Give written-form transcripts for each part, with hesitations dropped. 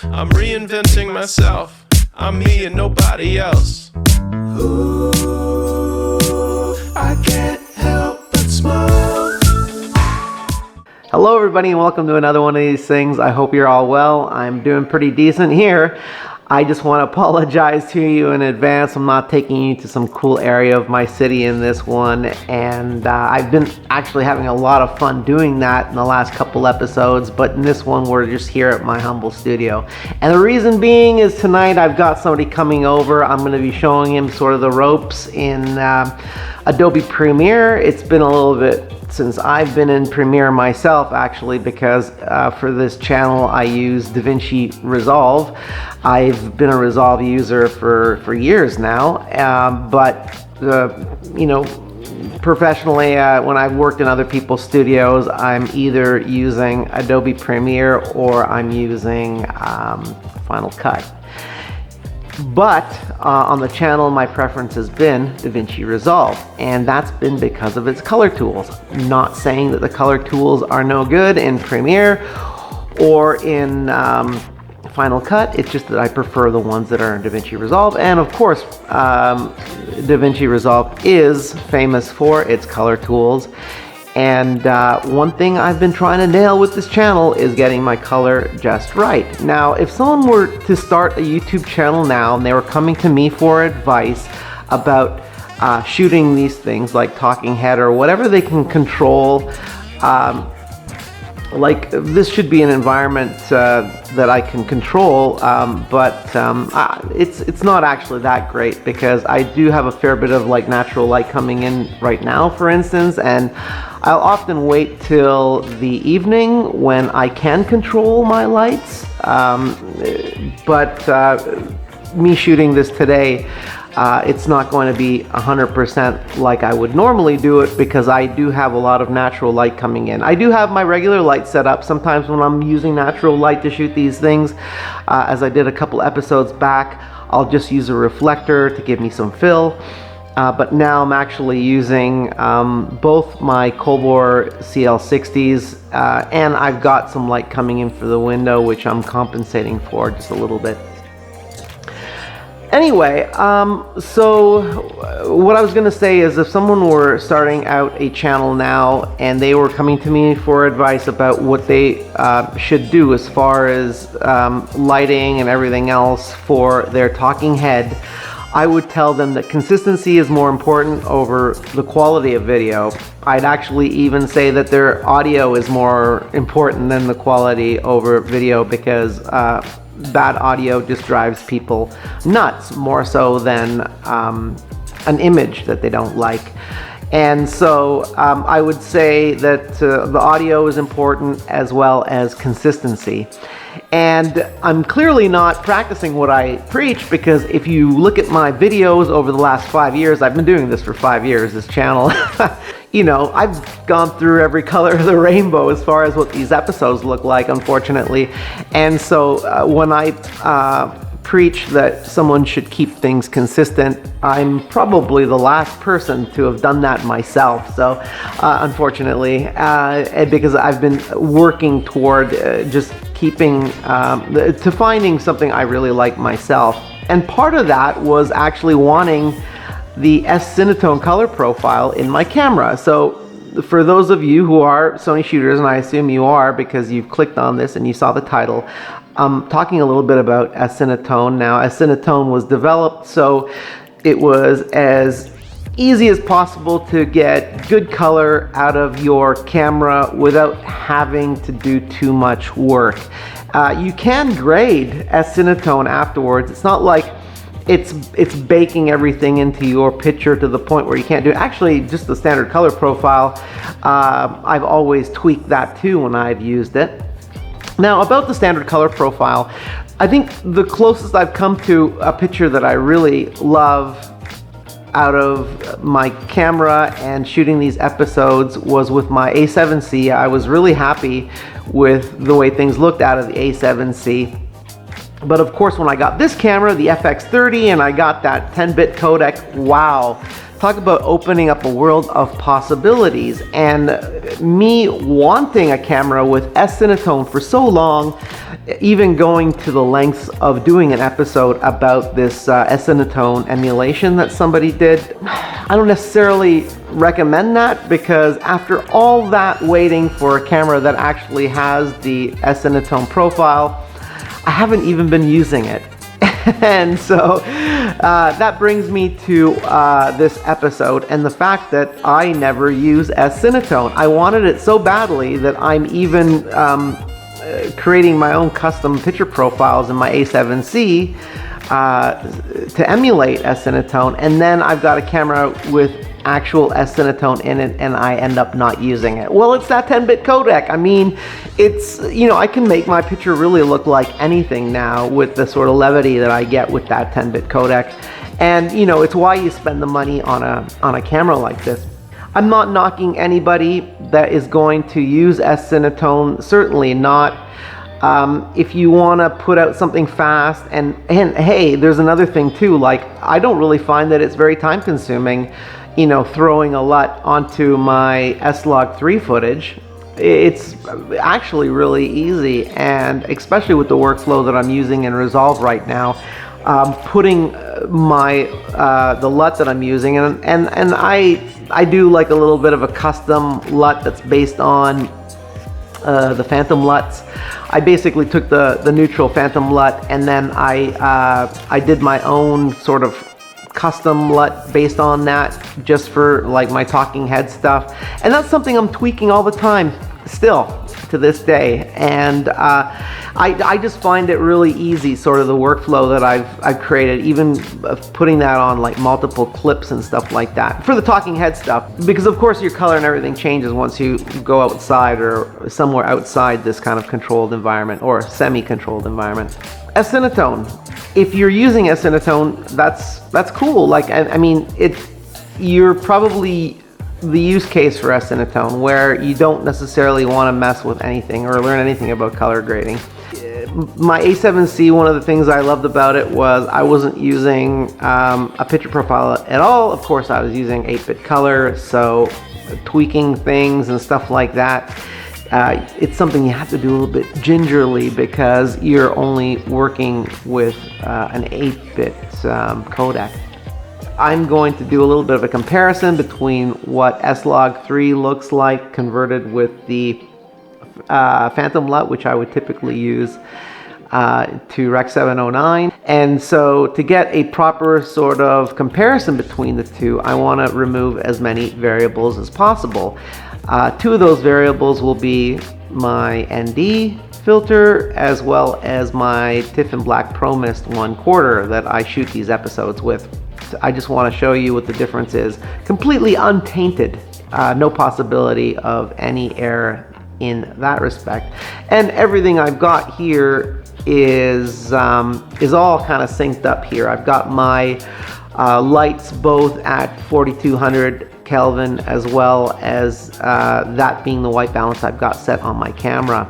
I'm reinventing myself. I'm me and nobody else. Ooh, I can't help but smile. Hello everybody and welcome to another one of these things. I hope you're all well. I'm doing pretty decent here. I just want to apologize to you in advance. I'm not taking you to some cool area of my city in this one, and I've been actually having a lot of fun doing that in the last couple episodes, but in this one we're just here at my humble studio. And the reason being is tonight I've got somebody coming over. I'm going to be showing him sort of the ropes in Adobe Premiere. It's been a little bit since I've been in Premiere myself, actually, because for this channel I use DaVinci Resolve. I've been a Resolve user for years now, but you know, professionally, when I've worked in other people's studios, I'm either using Adobe Premiere or I'm using Final Cut. But on the channel, my preference has been DaVinci Resolve, and that's been because of its color tools. Not saying that the color tools are no good in Premiere or in Final Cut, it's just that I prefer the ones that are in DaVinci Resolve. And of course, DaVinci Resolve is famous for its color tools. And one thing I've been trying to nail with this channel is getting my color just right. Now, if someone were to start a YouTube channel now and they were coming to me for advice about shooting these things like talking head or whatever they can control, like this should be an environment that I can control, but it's not actually that great because I do have a fair bit of like natural light coming in right now, for instance, and I'll often wait till the evening when I can control my lights, but me shooting this today, it's not going to be 100% like I would normally do it because I do have a lot of natural light coming in. I do have my regular light set up. Sometimes when I'm using natural light to shoot these things, as I did a couple episodes back, I'll just use a reflector to give me some fill. But now I'm actually using both my Colbor CL60s and I've got some light coming in for the window, which I'm compensating for just a little bit. Anyway, so what I was going to say is if someone were starting out a channel now and they were coming to me for advice about what they should do as far as lighting and everything else for their talking head, I would tell them that consistency is more important over the quality of video. I'd actually even say that their audio is more important than the quality over video because bad audio just drives people nuts more so than an image that they don't like. And so I would say that the audio is important as well as consistency. And I'm clearly not practicing what I preach because if you look at my videos over the last 5 years, I've been doing this for 5 years, this channel. You know, I've gone through every color of the rainbow as far as what these episodes look like, unfortunately. And so when I preach that someone should keep things consistent, I'm probably the last person to have done that myself. So unfortunately, because I've been working toward just keeping, to finding something I really like myself. And part of that was actually wanting the S-Cinetone color profile in my camera. So for those of you who are Sony shooters, and I assume you are because you've clicked on this and you saw the title, I'm talking a little bit about S-Cinetone. Now, S-Cinetone was developed so it was as easy as possible to get good color out of your camera without having to do too much work. You can grade S-Cinetone afterwards. It's not like it's baking everything into your picture to the point where you can't do it. Actually, just the standard color profile, I've always tweaked that too when I've used it. Now, about the standard color profile, I think the closest I've come to a picture that I really love out of my camera and shooting these episodes was with my A7C. I was really happy with the way things looked out of the A7C. But of course, when I got this camera, the FX30, and I got that 10-bit codec, wow, Talk about opening up a world of possibilities, and me wanting a camera with S-Cinetone for so long, even going to the lengths of doing an episode about this S-Cinetone emulation that somebody did. I don't necessarily recommend that, because after all that waiting for a camera that actually has the S-Cinetone profile, I haven't even been using it. And so that brings me to this episode and the fact that I never use S-Cinetone. I wanted it so badly that I'm even creating my own custom picture profiles in my A7C to emulate S-Cinetone, and then I've got a camera with actual S-Cinetone in it, and I end up not using it. Well, it's that 10-bit codec. I mean, it's, you know, I can make my picture really look like anything now with the sort of levity that I get with that 10-bit codec. And, you know, it's why you spend the money on a camera like this. I'm not knocking anybody that is going to use S-Cinetone, certainly not. If you want to put out something fast, and hey, there's another thing too, like, I don't really find that it's very time consuming, you know, throwing a LUT onto my S-Log3 footage. It's actually really easy, and especially with the workflow that I'm using in Resolve right now, putting my the LUT that I'm using, and I do like a little bit of a custom LUT that's based on the Phantom LUTs. I basically took the neutral Phantom LUT, and then I did my own sort of custom LUT based on that, just for like my talking head stuff. And that's something I'm tweaking all the time still to this day, and I just find it really easy, sort of the workflow that I've created, even putting that on like multiple clips and stuff like that for the talking head stuff, because of course your color and everything changes once you go outside or somewhere outside this kind of controlled environment or semi-controlled environment. S-Cinetone, if you're using S-Cinetone, that's cool. Like, I mean, you're probably the use case for S-Cinetone where you don't necessarily want to mess with anything or learn anything about color grading. My A7C, one of the things I loved about it was I wasn't using a picture profile at all. Of course, I was using 8-bit color, so tweaking things and stuff like that. It's something you have to do a little bit gingerly, because you're only working with an 8-bit codec. I'm going to do a little bit of a comparison between what S-Log3 looks like converted with the Phantom LUT, which I would typically use, to Rec 709. And so to get a proper sort of comparison between the two, I want to remove as many variables as possible. Two of those variables will be my ND filter, as well as my Tiffin Black Pro Mist 1/4 that I shoot these episodes with. I just want to show you what the difference is. Completely untainted, no possibility of any error in that respect. And everything I've got here is all kind of synced up here. I've got my lights both at 4200 Kelvin, as well as that being the white balance I've got set on my camera.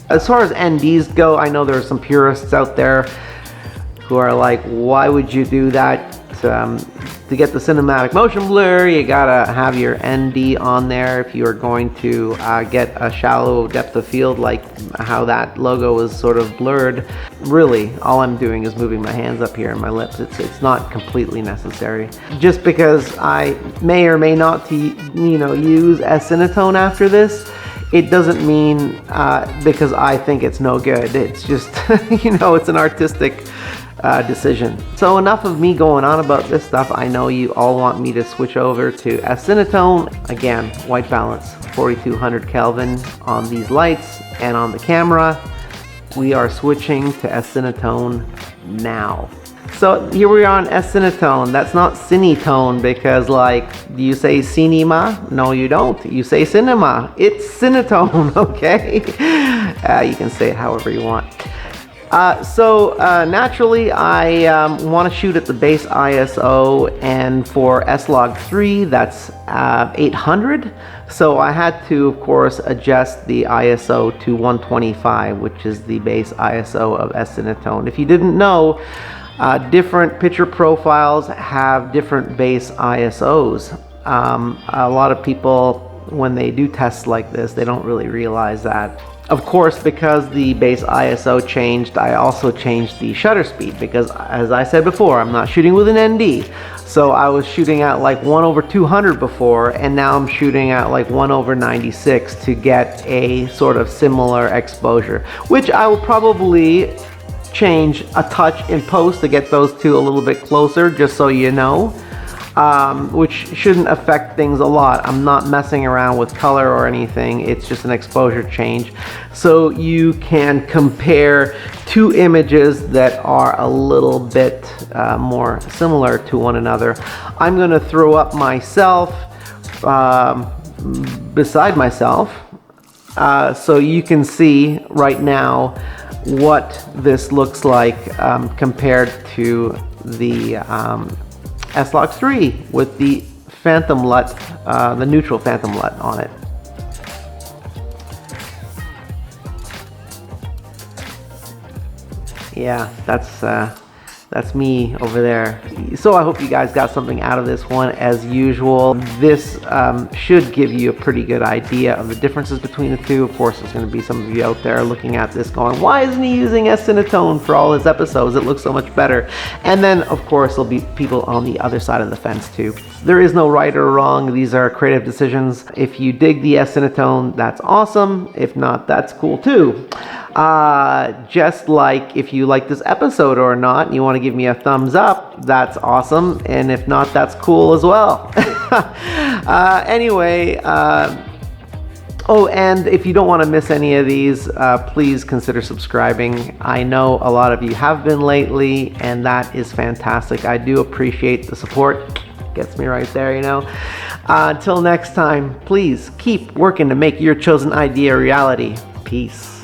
As far as NDs go, I know there are some purists out there who are like, why would you do that? To get the cinematic motion blur, you gotta have your ND on there if you are going to get a shallow depth of field like how that logo is sort of blurred. Really, all I'm doing is moving my hands up here and my lips. It's not completely necessary. Just because I may or may not use S-Cinetone after this, it doesn't mean because I think it's no good. It's just, it's an artistic decision. So enough of me going on about this stuff. I know you all want me to switch over to S-Cinetone. Again, white balance, 4200 Kelvin on these lights and on the camera. We are switching to S-Cinetone now. So here we are on S-Cinetone. That's not Cinetone, because like, do you say cinema? No, you don't. You say cinema. It's Cinetone, okay? You can say it however you want. Naturally, I want to shoot at the base ISO, and for S-Log3, that's 800. So I had to, of course, adjust the ISO to 125, which is the base ISO of S-Cinetone. If you didn't know, Different picture profiles have different base ISOs. A lot of people, when they do tests like this, they don't really realize that. Of course, because the base ISO changed, I also changed the shutter speed, because as I said before, I'm not shooting with an ND. So I was shooting at like 1/200 before, and now I'm shooting at like 1/96 to get a sort of similar exposure, which I will probably change a touch in post to get those two a little bit closer, just so you know. Which shouldn't affect things a lot. I'm not messing around with color or anything. It's just an exposure change. So you can compare two images that are a little bit more similar to one another. I'm going to throw up myself beside myself so you can see right now what this looks like compared to the S-Log 3 with the phantom LUT, the neutral phantom LUT on it. Yeah, that's me over there. So I hope you guys got something out of this one. As usual, this should give you a pretty good idea of the differences between the two. Of course, there's going to be some of you out there looking at this going, why isn't he using S-Cinetone for all his episodes? It looks so much better. And then, of course, there'll be people on the other side of the fence too. There is no right or wrong. These are creative decisions. If you dig the S-Cinetone, that's awesome. If not, that's cool too. Just like if you like this episode or not, and you want to give me a thumbs up, that's awesome. And if not, that's cool as well. Anyway, oh, and if you don't want to miss any of these, please consider subscribing. I know a lot of you have been lately, and that is fantastic. I do appreciate the support. Gets me right there, you know. Until next time, please keep working to make your chosen idea a reality. Peace.